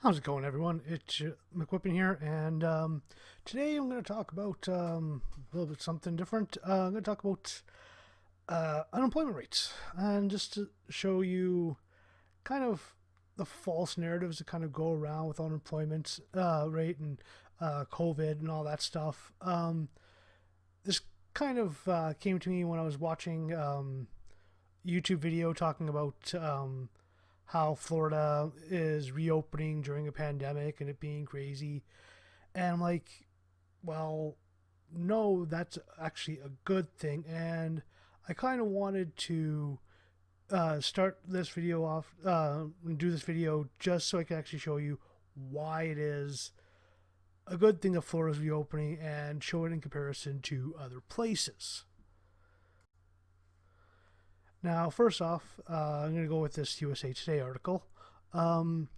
How's it going, everyone? It's McWhippin here, and today I'm going to talk about a little bit something different. I'm going to talk about unemployment rates, and just to show you kind of the false narratives that kind of go around with unemployment rate and COVID and all that stuff. This kind of came to me when I was watching YouTube video talking about how Florida is reopening during a pandemic and it being crazy. And I'm like, well, no, that's actually a good thing. And I kind of wanted to start this video off, and do this video just so I can actually show you why it is a good thing that Florida's reopening and show it in comparison to other places. Now, first off, I'm going to go with this USA Today article, um,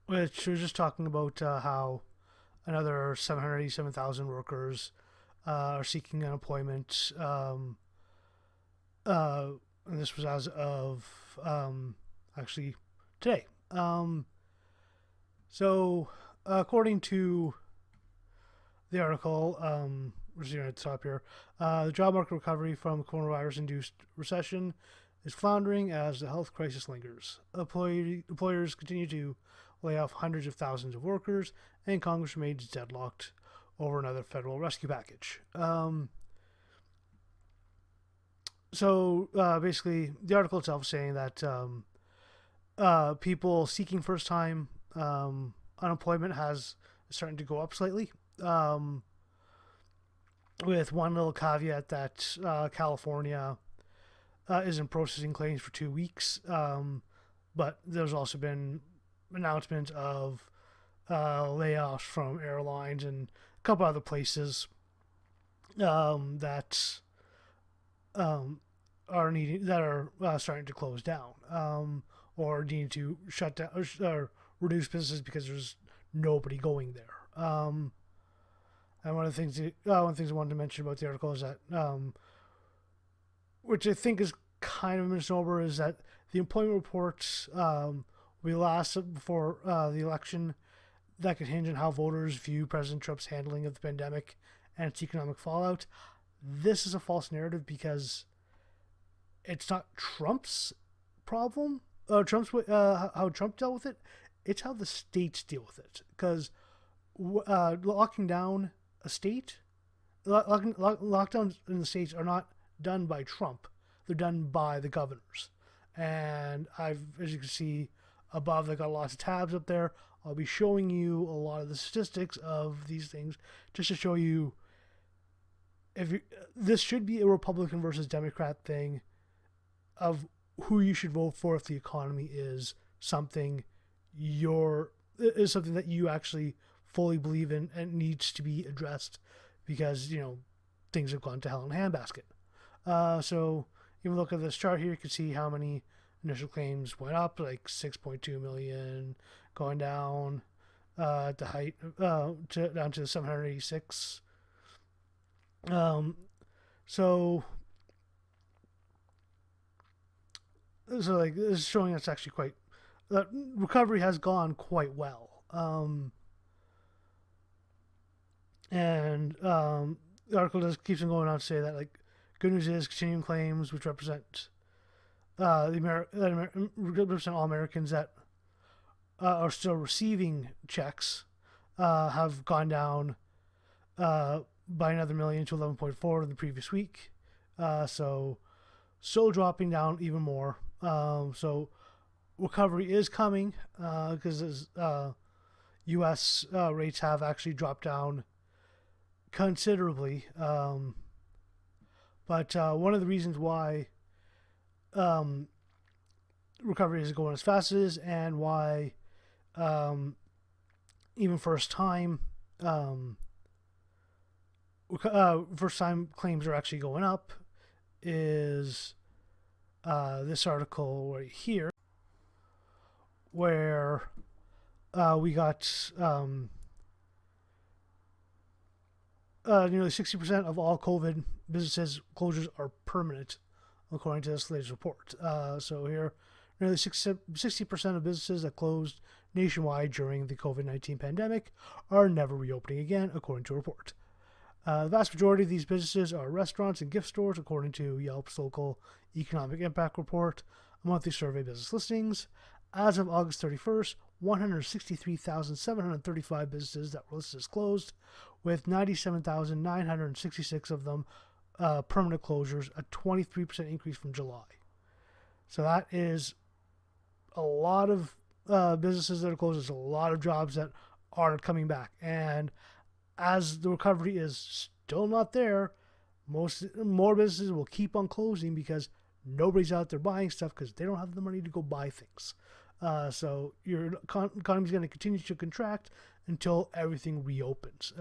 which was just talking about how another 787,000 workers are seeking unemployment. Uh, and this was as of actually today. So, according to the article, which is at the top here, the job market recovery from coronavirus-induced recession is floundering as the health crisis lingers. Employers continue to lay off hundreds of thousands of workers, and Congress remains deadlocked over another federal rescue package. Basically, the article itself is saying that people seeking first-time unemployment has starting to go up slightly. With one little caveat that California isn't processing claims for 2 weeks. But there's also been announcements of layoffs from airlines and a couple other places that are starting to close down or need to shut down or reduce businesses because there's nobody going there. And one of the things I wanted to mention about the article is that, which I think is kind of a misnomer, is that the employment reports will be last before the election. That could hinge on how voters view President Trump's handling of the pandemic and its economic fallout. This is a false narrative because it's not Trump's problem. How Trump dealt with it. It's how the states deal with it. Because locking down a state, lockdowns in the states are not done by Trump. They're done by the governors. And as you can see above, I got lots of tabs up there. I'll be showing you a lot of the statistics of these things just to show you this should be a Republican versus Democrat thing of who you should vote for if the economy is something that you actually fully believe in and needs to be addressed because things have gone to hell in a handbasket. So even look at this chart here, you can see how many initial claims went up, like 6.2 million, going down at the height down to 786. So like this is showing us actually quite that recovery has gone quite well. The article just keeps on going on to say that, like, good news is continuing claims, which represent represent all Americans that are still receiving checks, have gone down by another million to 11.4 in the previous week. So still dropping down even more. So recovery is coming because U.S. Rates have actually dropped down considerably. But one of the reasons why recovery isn't going as fast as it is, and why even first time claims are actually going up, is this article right here, where we got nearly 60% of all COVID businesses closures are permanent, according to this latest report. So here, Nearly 60% of businesses that closed nationwide during the COVID-19 pandemic are never reopening again, according to a report. The vast majority of these businesses are restaurants and gift stores, according to Yelp's local economic impact report, a monthly survey of business listings. As of August 31st, 163,735 businesses that were listed as closed, with 97,966 of them permanent closures, a 23% increase from July. So that is a lot of businesses that are closed. There's a lot of jobs that aren't coming back. And as the recovery is still not there, more businesses will keep on closing because nobody's out there buying stuff because they don't have the money to go buy things. So your economy is going to continue to contract until everything reopens.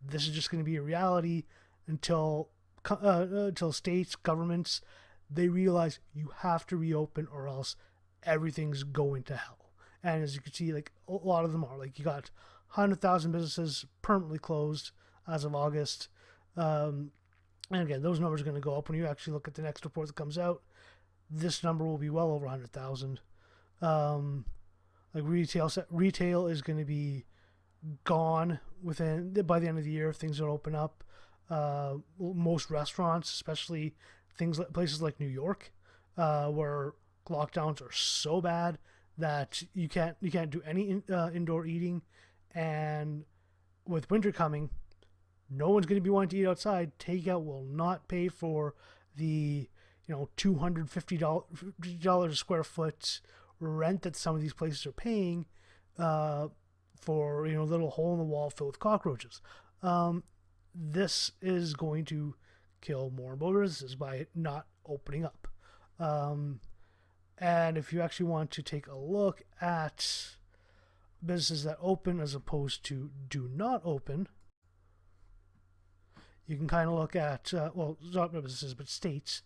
This is just going to be a reality until states, governments, they realize you have to reopen or else everything's going to hell. And as you can see, like a lot of them are. Like you got 100,000 businesses permanently closed as of August. And again, those numbers are going to go up when you actually look at the next report that comes out. This number will be well over 100,000. Like retail is going to be gone by the end of the year if things don't open up. Most restaurants, especially places like New York, where lockdowns are so bad that you can't do any indoor eating, and with winter coming, no one's going to be wanting to eat outside. Takeout will not pay for the $250 a square foot rent that some of these places are paying for a little hole in the wall filled with cockroaches. This is going to kill more and more businesses by it not opening up. And if you actually want to take a look at businesses that open as opposed to do not open, you can kind of look at, not businesses, but states.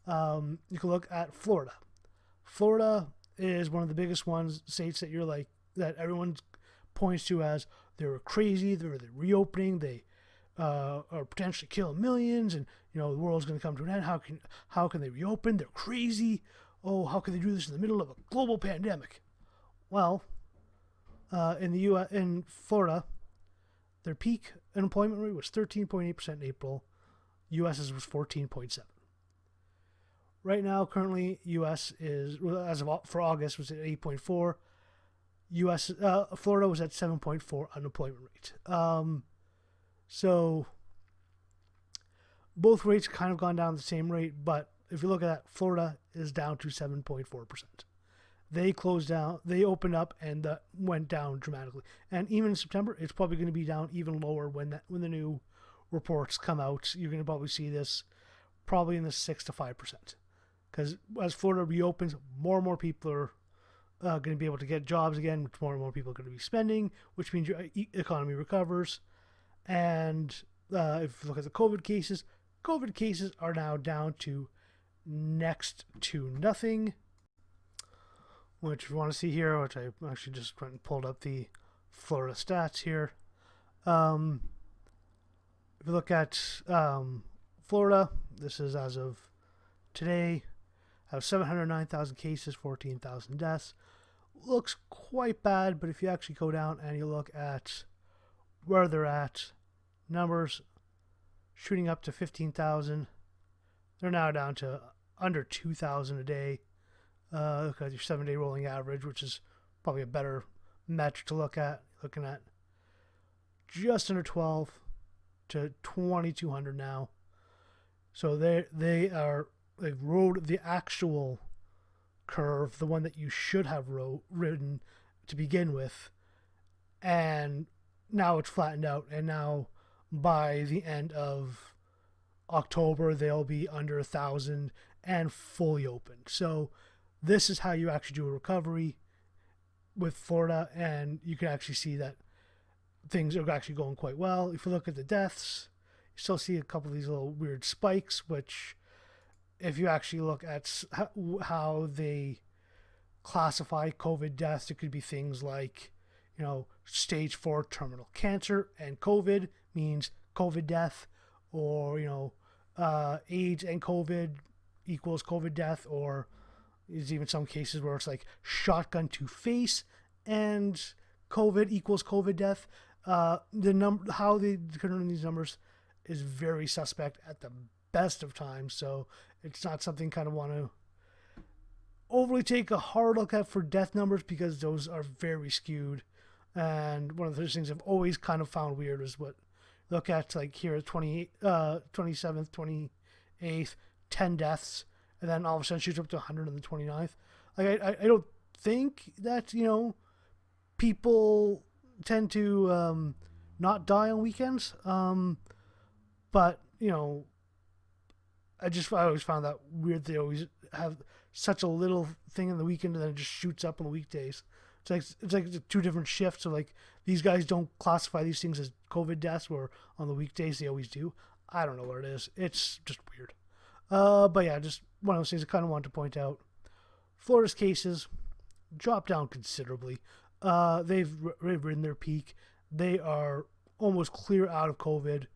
You can look at Florida. Florida is one of the biggest states that everyone points to as they were crazy, they're reopening, they are potentially killing millions, and the world's going to come to an end. How can they reopen? They're crazy. Oh, how can they do this in the middle of a global pandemic? Well, in Florida, their peak unemployment rate was 13.8% in April. U.S.'s was 14.7%. Right now, currently, U.S. is, for August, was at 8.4%. Florida was at 7.4% unemployment rate. So both rates kind of gone down the same rate, but if you look at that, Florida is down to 7.4%. They closed down, they opened up, and went down dramatically. And even in September, it's probably going to be down even lower when the new reports come out. You're going to probably see this probably in the 6 to 5%. Because as Florida reopens, more and more people are going to be able to get jobs again, which more and more people are going to be spending, which means your economy recovers. And if you look at the COVID cases are now down to next to nothing. Which if you want to see here, which I actually just went and pulled up the Florida stats here. If you look at Florida, this is as of today, have 709,000 cases, 14,000 deaths. Looks quite bad, but if you actually go down and you look at where they're at, numbers shooting up to 15,000. They're now down to under 2,000 a day. Look at your 7-day rolling average, which is probably a better metric to look at. Looking at just under 12 to 2,200 now. So they've rode the actual curve, the one that you should have ridden to begin with, and now it's flattened out. And now by the end of October, they'll be under 1,000 and fully open. So this is how you actually do a recovery with Florida, and you can actually see that things are actually going quite well. If you look at the deaths, you still see a couple of these little weird spikes, which if you actually look at how they classify COVID deaths, it could be things like, stage 4 terminal cancer, and COVID means COVID death, or, AIDS and COVID equals COVID death, or, There's even some cases where it's like shotgun to face and COVID equals COVID death. How they determine these numbers is very suspect at the best of times. So it's not something kind of want to overly take a hard look at for death numbers, because those are very skewed. And one of the things I've always kind of found weird is what look at, like here at 27th, 28th, 10 deaths, and then all of a sudden shoots up to 100 on the 29th. Like I don't think that, people tend to not die on weekends. But I always found that weird. They always have such a little thing in the weekend, and then it just shoots up on the weekdays. It's like two different shifts. So like these guys don't classify these things as COVID deaths, where on the weekdays they always do. I don't know what it is. It's just weird. But yeah, just one of those things I kind of wanted to point out. Florida's cases dropped down considerably. They've ridden their peak. They are almost clear out of COVID,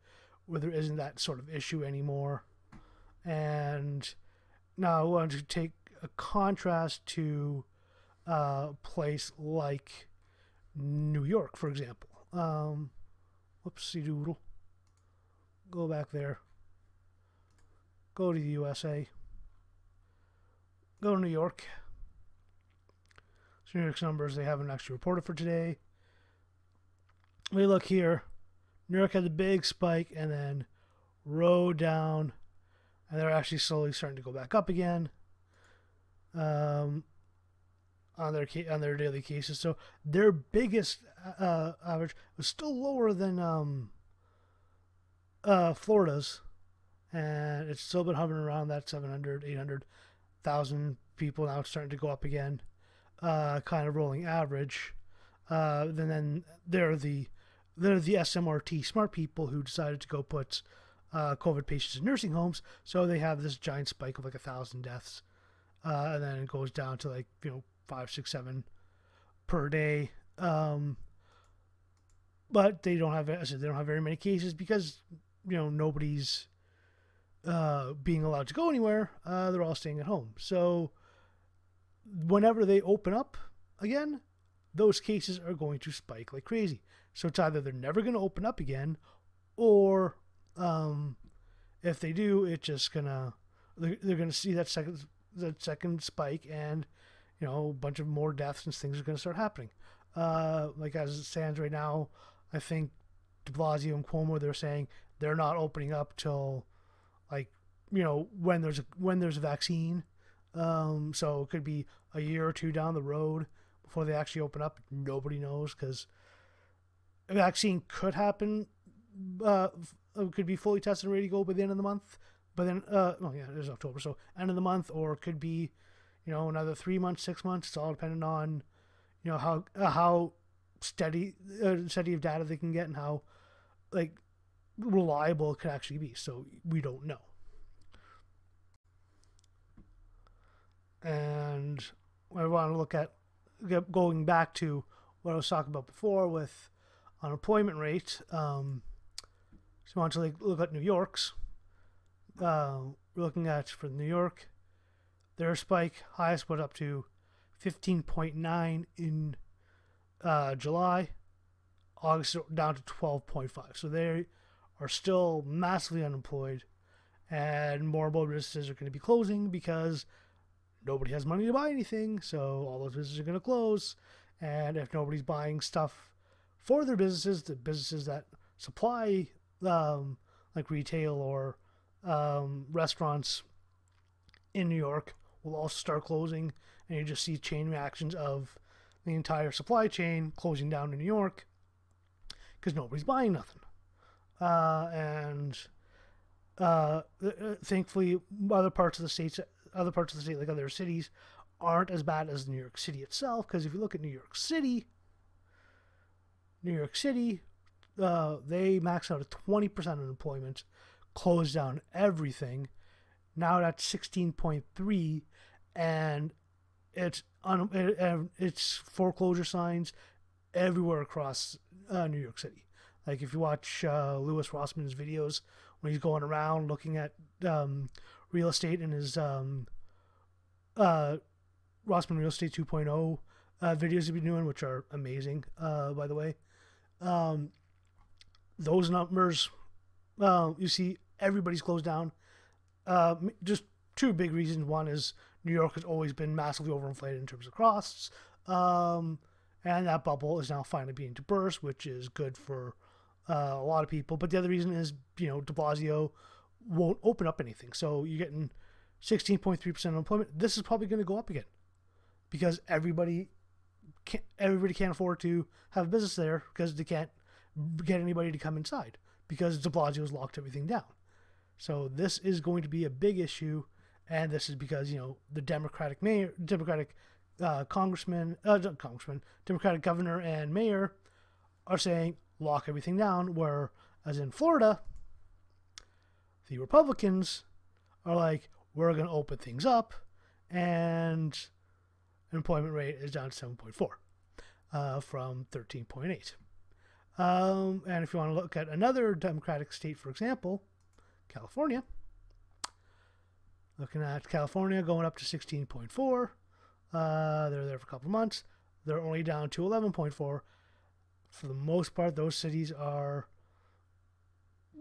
where there isn't that sort of issue anymore. And now I wanted to take a contrast to a place like New York, for example. Whoopsie doodle. Go back there. Go to the USA. Go to New York. So New York's numbers, they haven't actually reported for today. We look here. New York had the big spike and then rode down, and they're actually slowly starting to go back up again on their daily cases. So their biggest average was still lower than Florida's, and it's still been hovering around that 700, 800,000 people. Now it's starting to go up again, kind of rolling average. Then they're the SMRT smart people who decided to go put COVID patients in nursing homes. So they have this giant spike of like 1,000 deaths, and then it goes down to like 5, 6, 7 per day. But they don't have, as I said, they don't have very many cases because nobody's being allowed to go anywhere. They're all staying at home. So whenever they open up again, those cases are going to spike like crazy. So it's either they're never going to open up again, or if they do, it's just they're gonna see that second spike, and a bunch of more deaths and things are going to start happening. Like as it stands right now, I think de Blasio and Cuomo, they're saying they're not opening up till when there's a vaccine. So it could be a year or two down the road before they actually open up. Nobody knows, because a vaccine could happen. Could be fully tested and ready to go by the end of the month. But then, it is October, so end of the month, or it could be, another 3 months, 6 months. It's all dependent on, how steady of data they can get and how, reliable it could actually be. So we don't know. And I want to look at going back to what I was talking about before with unemployment rate. So I want to look at New York's. We're looking at, for New York, their spike highest went up to 15.9 in July. August down to 12.5. So they are still massively unemployed, and more and more businesses are going to be closing because nobody has money to buy anything. So all those businesses are going to close, and if nobody's buying stuff for their businesses, the businesses that supply like retail or restaurants in New York will also start closing, and you just see chain reactions of the entire supply chain closing down in New York because nobody's buying nothing. Thankfully, other parts of the state, like other cities, aren't as bad as New York City itself. Because if you look at New York City, they maxed out at 20% unemployment, closed down everything. Now that's 16.3, and it's foreclosure signs everywhere across New York City. Like if you watch Louis Rossman's videos when he's going around looking at real estate in his Rossman Real Estate 2.0 videos you've been doing, which are amazing, by the way. Those numbers, you see everybody's closed down. Just two big reasons. One is New York has always been massively overinflated in terms of costs. And that bubble is now finally being to burst, which is good for a lot of people. But the other reason is, de Blasio won't open up anything. So you're getting 16.3% unemployment. This is probably going to go up again because everybody can't afford to have a business there because they can't get anybody to come inside because de Blasio's locked everything down. So this is going to be a big issue, and this is because the Democratic Democratic governor and mayor are saying lock everything down, whereas in Florida, the Republicans are like, we're going to open things up, and employment rate is down to 7.4 from 13.8. And if you want to look at another Democratic state, for example, California, looking at California going up to 16.4. They're there for a couple of months. They're only down to 11.4. For the most part, those cities are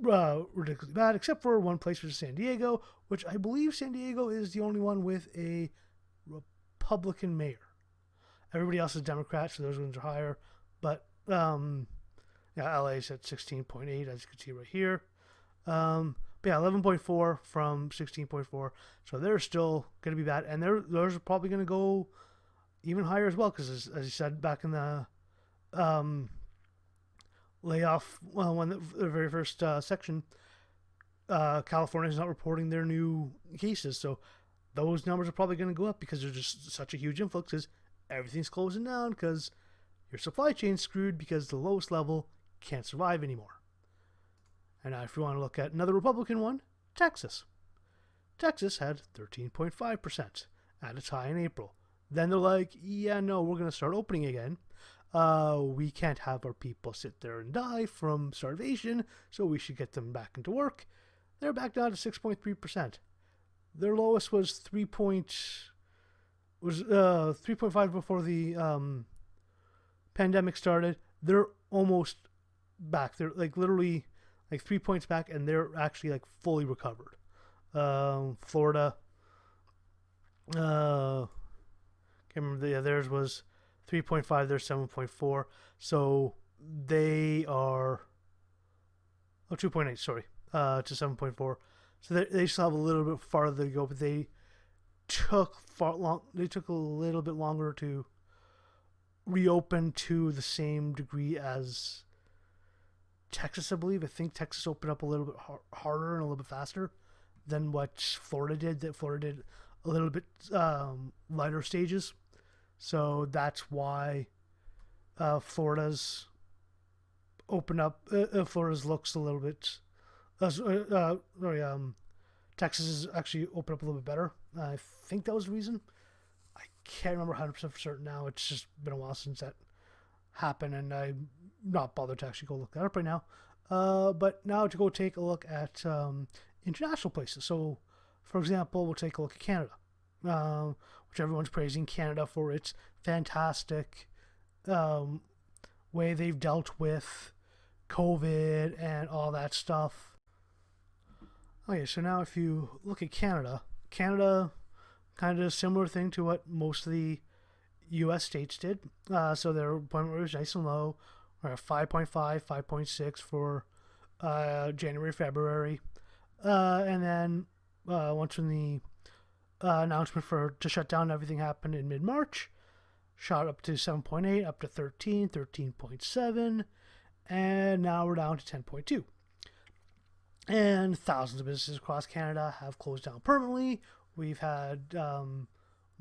ridiculously bad, except for one place, which is San Diego, which I believe San Diego is the only one with a Republican mayor. Everybody else is Democrat, so those ones are higher. But LA is at 16.8, as you can see right here. But yeah, 11.4 from 16.4. So they're still going to be bad. And those are probably going to go even higher as well, because as you said back in the layoff, when the very first section, California is not reporting their new cases. So those numbers are probably going to go up because there's just such a huge influx as everything's closing down because your supply chain's screwed because the lowest level can't survive anymore. And now if you want to look at another Republican one, Texas. Texas had 13.5% at its high in April. Then they're like, yeah, no, we're going to start opening again. We can't have our people sit there and die from starvation, so we should get them back into work. They're back down to 6.3%. Their lowest was 3.5 before the pandemic started. They're almost back. They're like literally like 3 points back, and they're actually like fully recovered. Florida, can't remember. Theirs was 3.5. They're 7.4. So they are 2.8. Sorry, to 7.4. So they still have a little bit farther to go, but they took a little bit longer to reopen to the same degree as Texas, I believe. I think Texas opened up a little bit harder and a little bit faster than what Florida did. That Florida did a little bit lighter stages. So that's why Florida's opened up. Florida's looks a little bit. Texas is actually opened up a little bit better. I think that was the reason. I can't remember 100% for certain now. It's just been a while since that happened, and I'm not bothered to actually go look that up right now. But now to go take a look at international places. So, for example, we'll take a look at Canada, which everyone's praising Canada for its fantastic way they've dealt with COVID and all that stuff. Okay, so now if you look at Canada kind of a similar thing to what most of the U.S. states did. So their employment rate was nice and low. We're at 5.5, 5.6 for January, February. And then once when the announcement to shut down everything happened in mid-March, shot up to 7.8, up to 13, 13.7, and now we're down to 10.2. And thousands of businesses across Canada have closed down permanently. We've had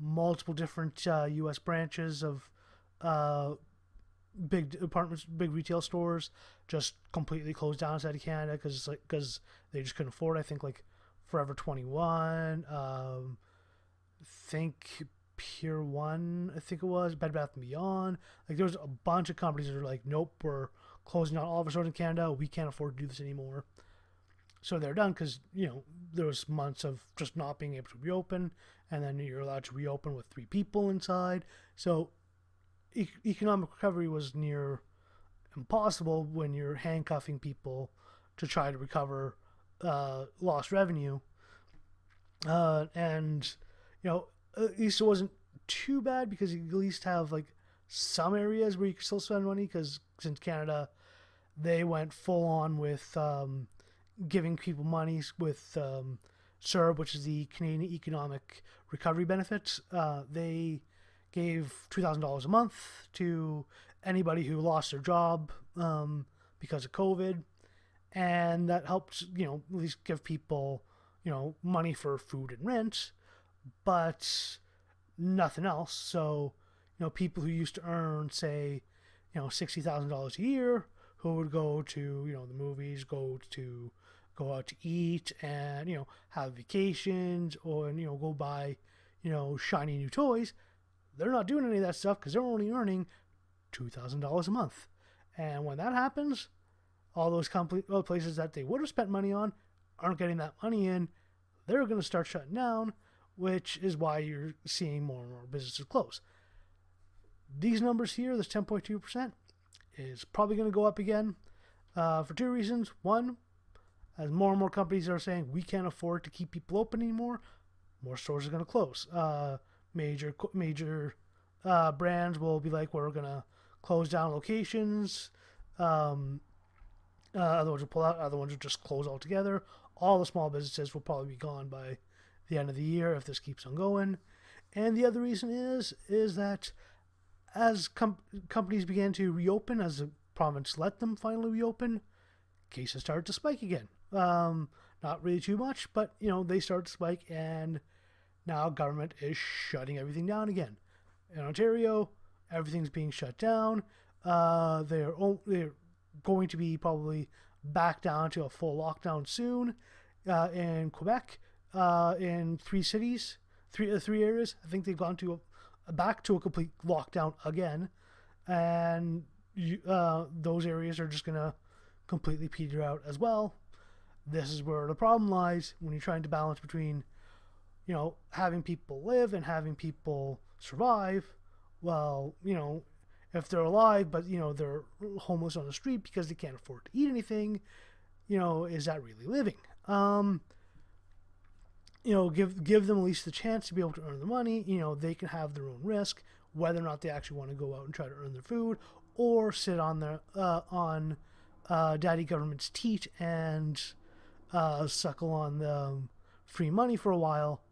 multiple different U.S. branches of big apartments, big retail stores just completely closed down outside of Canada because they just couldn't afford it. I think like Forever 21, think Pier 1, I think it was, Bed Bath & Beyond. Like there was a bunch of companies that are like, nope, we're closing down all of our stores in Canada. We can't afford to do this anymore. So they're done because, there was months of just not being able to reopen, and then you're allowed to reopen with 3 people inside. So economic recovery was near impossible when you're handcuffing people to try to recover lost revenue. And, at least it wasn't too bad because you at least have like some areas where you can still spend money, because since Canada, they went full on with giving people money with CERB, which is the Canadian Economic Recovery Benefits. They gave $2,000 a month to anybody who lost their job because of COVID, and that helped, at least give people, money for food and rent, but nothing else. So, people who used to earn, say, $60,000 a year, who would go to, the movies, go out to eat, and, have vacations, or, go buy, shiny new toys. They're not doing any of that stuff because they're only earning $2,000 a month. And when that happens, all those places that they would have spent money on aren't getting that money in. They're going to start shutting down, which is why you're seeing more and more businesses close. These numbers here, this 10.2%, is probably going to go up again for 2 reasons. One, as more and more companies are saying we can't afford to keep people open anymore, more stores are going to close. Major brands will be like, we're going to close down locations. Other ones will pull out. Other ones will just close altogether. All the small businesses will probably be gone by the end of the year if this keeps on going. And the other reason is that as companies began to reopen, as the province let them finally reopen, cases started to spike again. Not really too much, but they started to spike, and now government is shutting everything down again. In Ontario, everything's being shut down. They're going to be probably back down to a full lockdown soon. In Quebec, in 3 cities, three areas, I think they've gone to back to a complete lockdown again, and those areas are just gonna completely peter out as well. This is where the problem lies when you're trying to balance between, having people live and having people survive. Well, if they're alive, but they're homeless on the street because they can't afford to eat anything, is that really living? Give them at least the chance to be able to earn the money. They can have their own risk, whether or not they actually want to go out and try to earn their food, or sit on their daddy government's teat and suckle on the free money for a while.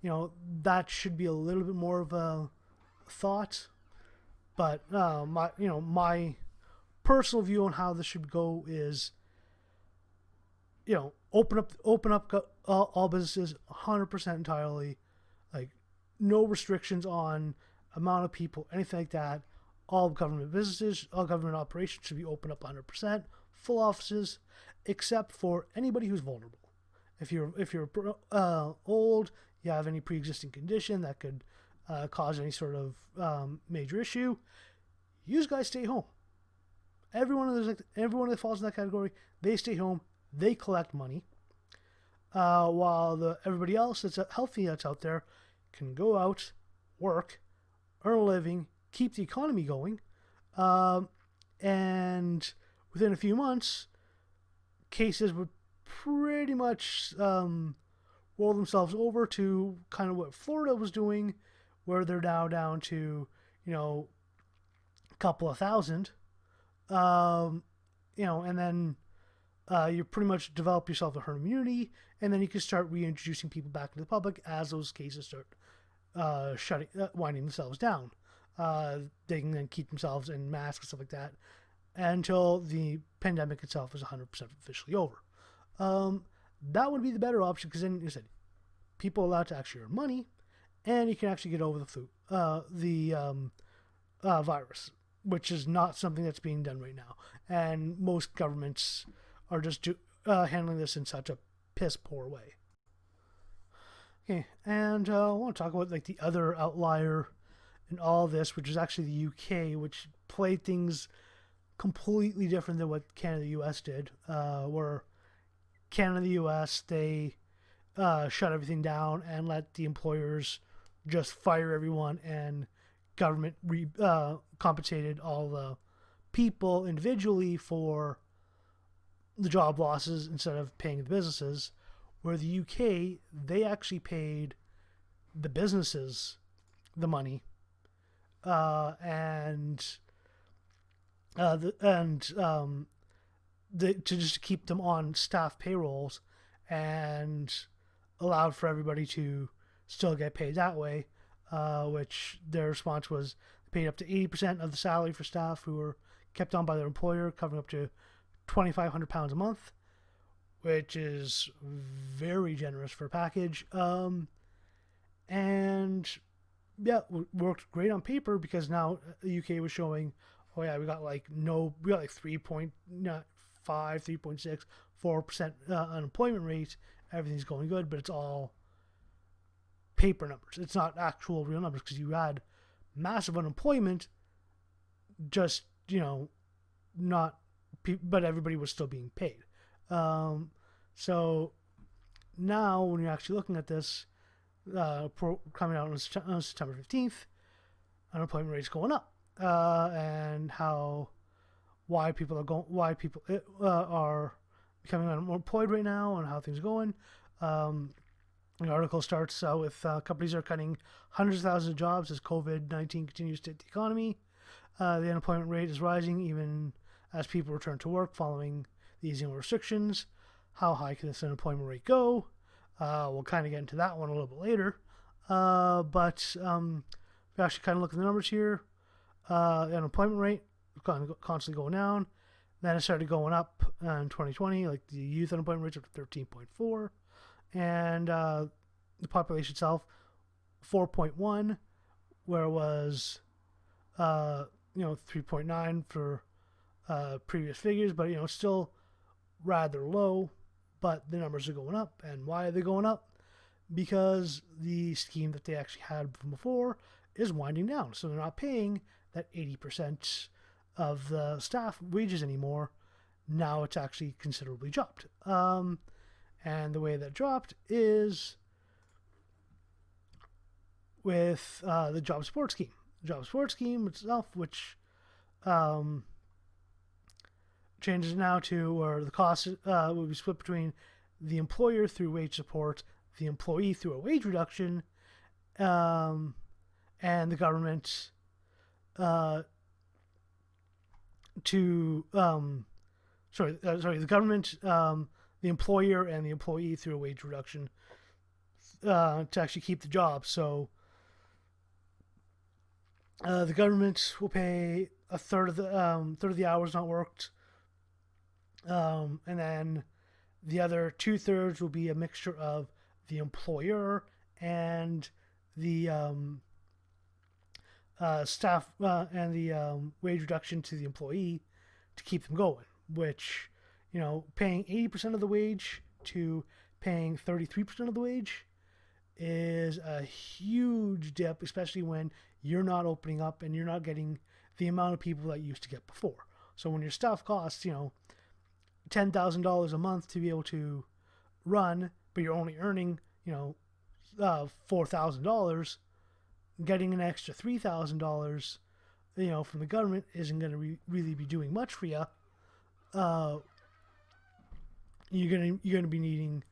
That should be a little bit more of a thought. But my personal view on how this should go is, open up all businesses 100% entirely, like no restrictions on amount of people, anything like that. All government businesses, all government operations should be open up 100%, full offices, except for anybody who's vulnerable. If you're old, you have any pre-existing condition that could cause any sort of major issue, you guys stay home. Everyone that falls in that category, they stay home. They collect money, while everybody else that's healthy that's out there can go out, work, earn a living, keep the economy going, and within a few months, cases would pretty much roll themselves over to kind of what Florida was doing, where they're now down to a couple of thousand, and then you pretty much develop yourself a herd immunity, and then you can start reintroducing people back into the public as those cases start winding themselves down. They can then keep themselves in masks and stuff like that until the pandemic itself is 100% officially over. That would be the better option, because then, like I said, people are allowed to actually earn money, and you can actually get over the virus, which is not something that's being done right now. And most governments are just handling this in such a piss poor way. Okay, and I want to talk about like the other outlier in all this, which is actually the UK, which played things completely different than what Canada and the US did, where Canada, the U.S., they shut everything down and let the employers just fire everyone, and government compensated all the people individually for the job losses instead of paying the businesses. Where the UK, they actually paid the businesses the money, and to just keep them on staff payrolls, and allowed for everybody to still get paid that way. Which their response was paid up to 80% of the salary for staff who were kept on by their employer, covering up to £2,500 a month, which is very generous for a package. And yeah, worked great on paper because now the UK was showing, oh yeah, we got like 3.5, 3.6, 4% unemployment rate. Everything's going good, but it's all paper numbers. It's not actual real numbers because you had massive unemployment, just, not, but everybody was still being paid. So now when you're actually looking at this, coming out on September 15th, unemployment rate's going up, and why people are becoming unemployed right now, and how things are going. The article starts with companies are cutting hundreds of thousands of jobs as COVID-19 continues to hit the economy. The unemployment rate is rising even as people return to work following the easing of restrictions. How high can this unemployment rate go? We'll kind of get into that one a little bit later. But if you actually kind of look at the numbers here, the unemployment rate constantly going down. Then it started going up in 2020, like the youth unemployment rates are 13.4, and the population itself 4.1, where it was 3.9 for previous figures, but still rather low. But the numbers are going up, and why are they going up? Because the scheme that they actually had from before is winding down, so they're not paying that 80% of the staff wages anymore. Now it's actually considerably dropped. And the way that dropped is with the job support scheme. The job support scheme itself, which changes now to where the cost will be split between the employer through wage support, the employee through a wage reduction, and the government the government, the employer, and the employee through a wage reduction to actually keep the job. So the government will pay a third of the hours not worked, and then the other 2/3 will be a mixture of the employer and the staff and the wage reduction to the employee to keep them going. Which, paying 80% of the wage to paying 33% of the wage is a huge dip, especially when you're not opening up and you're not getting the amount of people that you used to get before. So when your stuff costs, $10,000 a month to be able to run, but you're only earning, $4,000, getting an extra $3,000, from the government isn't going to really be doing much for you. You're gonna be needing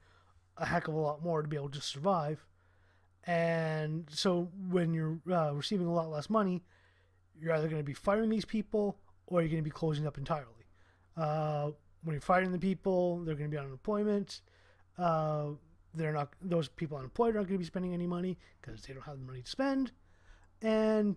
a heck of a lot more to be able to survive. And so when you're receiving a lot less money, you're either going to be firing these people or you're going to be closing up entirely. When you're firing the people, they're going to be on unemployment. Those people unemployed aren't going to be spending any money because they don't have the money to spend. And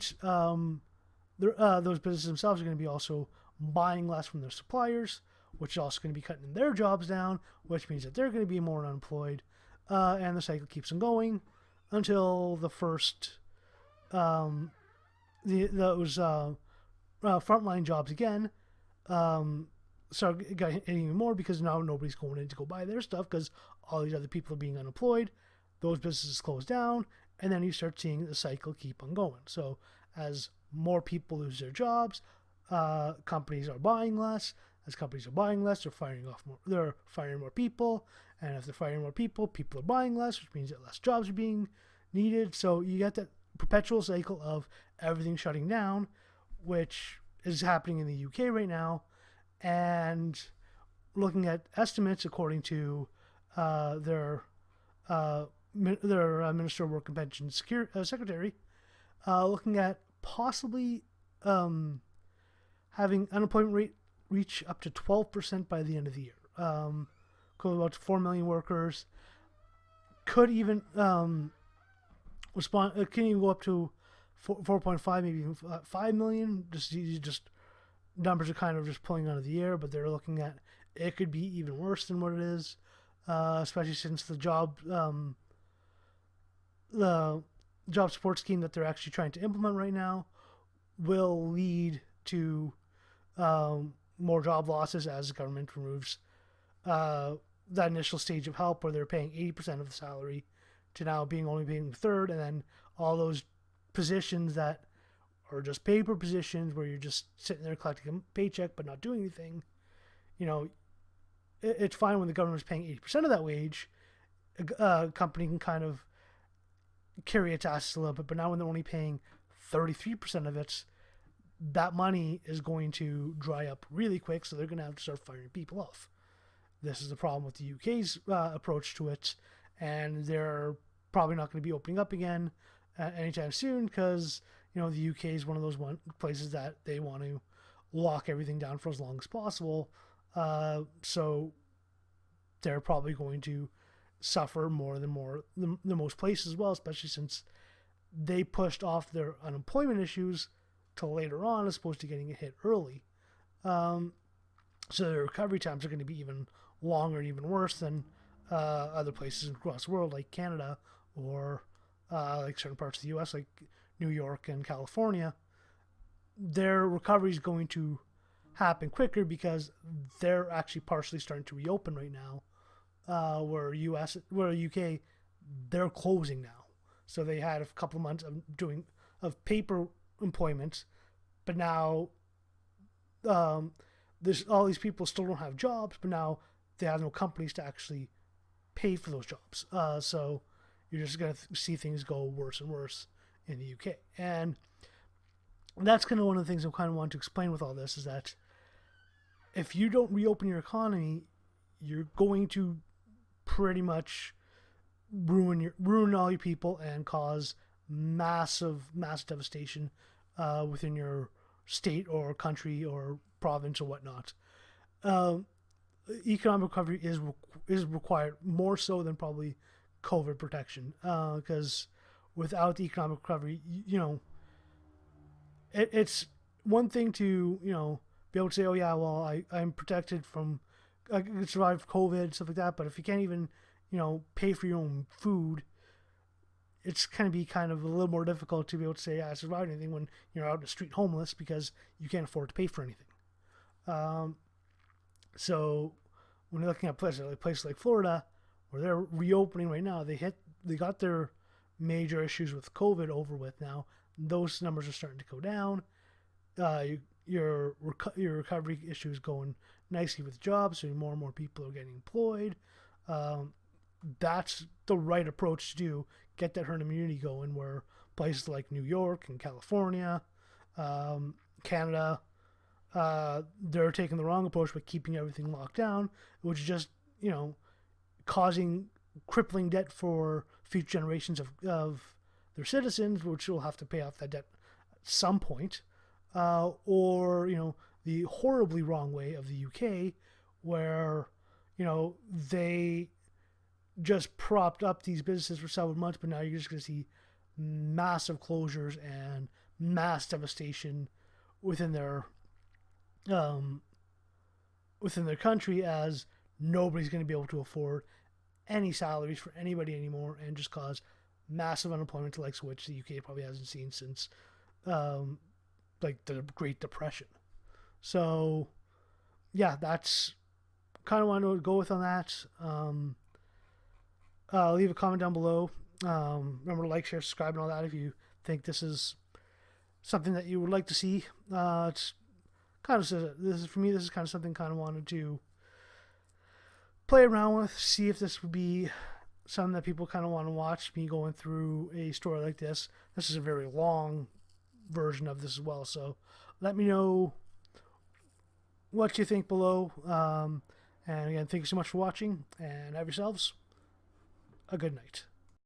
those businesses themselves are going to be also buying less from their suppliers, which is also going to be cutting their jobs down, which means that they're going to be more unemployed. And the cycle keeps on going until the first those frontline jobs again start getting even more, because now nobody's going in to go buy their stuff because all these other people are being unemployed. Those businesses close down, and then you start seeing the cycle keep on going. So as more people lose their jobs, companies are buying less, as companies are buying less, they're firing more people, and if they're firing more people, people are buying less, which means that less jobs are being needed. So you get that perpetual cycle of everything shutting down, which is happening in the UK right now. And looking at estimates, according to their Minister of Work and Pension Secretary, looking at possibly having unemployment rate reach up to 12% by the end of the year. About 4 million workers. Could even respond. It can even go up to 4.5, maybe even 5 million. Just numbers are kind of just pulling out of the air, but they're looking at it could be even worse than what it is, especially since the job support scheme that they're actually trying to implement right now will lead to more job losses as the government removes that initial stage of help where they're paying 80% of the salary to now only paying a third, and then all those positions that are just paper positions where you're just sitting there collecting a paycheck but not doing anything. It's fine when the government is paying 80% of that wage. A company can kind of carry its asses a little bit, but now when they're only paying 33% of it, that money is going to dry up really quick, so they're going to have to start firing people off. This is the problem with the UK's approach to it, and they're probably not going to be opening up again anytime soon because the UK is one of those places that they want to lock everything down for as long as possible. So they're probably going to suffer more than most places as well, especially since they pushed off their unemployment issues till later on as opposed to getting it hit early. So their recovery times are going to be even longer and even worse than other places across the world like Canada or like certain parts of the US like New York and California. Their recovery is going to happen quicker because they're actually partially starting to reopen right now, where UK, they're closing now. So they had a couple of months of paper employment, but now there's all these people still don't have jobs, but now they have no companies to actually pay for those jobs. So you're just going to see things go worse and worse in the UK. And that's kind of one of the things I kind of want to explain with all this is that if you don't reopen your economy, you're going to pretty much ruin all your people and cause massive devastation within your state or country or province or whatnot. Economic recovery is required more so than probably COVID protection, because without the economic recovery, it's one thing to be able to say, oh yeah, well I'm protected from, I can survive COVID, stuff like that. But if you can't even pay for your own food, it's going to be kind of a little more difficult to be able to say, yeah, I survived anything when you're out in the street homeless because you can't afford to pay for anything. So when you're looking at places like Florida, where they're reopening right now, they got their major issues with COVID over with now. Those numbers are starting to go down. Your recovery issue is going nicely with jobs, so more and more people are getting employed. That's the right approach to do. Get that herd immunity going, where places like New York and California, Canada, they're taking the wrong approach by keeping everything locked down, which is just causing crippling debt for future generations of their citizens, which will have to pay off that debt at some point, or the horribly wrong way of the UK, where they just propped up these businesses for several months, but now you're just going to see massive closures and mass devastation within their country, as nobody's going to be able to afford any salaries for anybody anymore, and just cause massive unemployment, like which the UK probably hasn't seen since like the Great Depression. So yeah, that's kind of what I want to go with on that. Leave a comment down below. Remember to like, share, subscribe, and all that if you think this is something that you would like to see. It's kind of this is for me. This is kind of something kind of wanted to play around with, see if this would be something that people kind of want to watch. Me going through a story like this. This is a very long version of this as well. So let me know what you think below. And again, thank you so much for watching, and have yourselves a good night.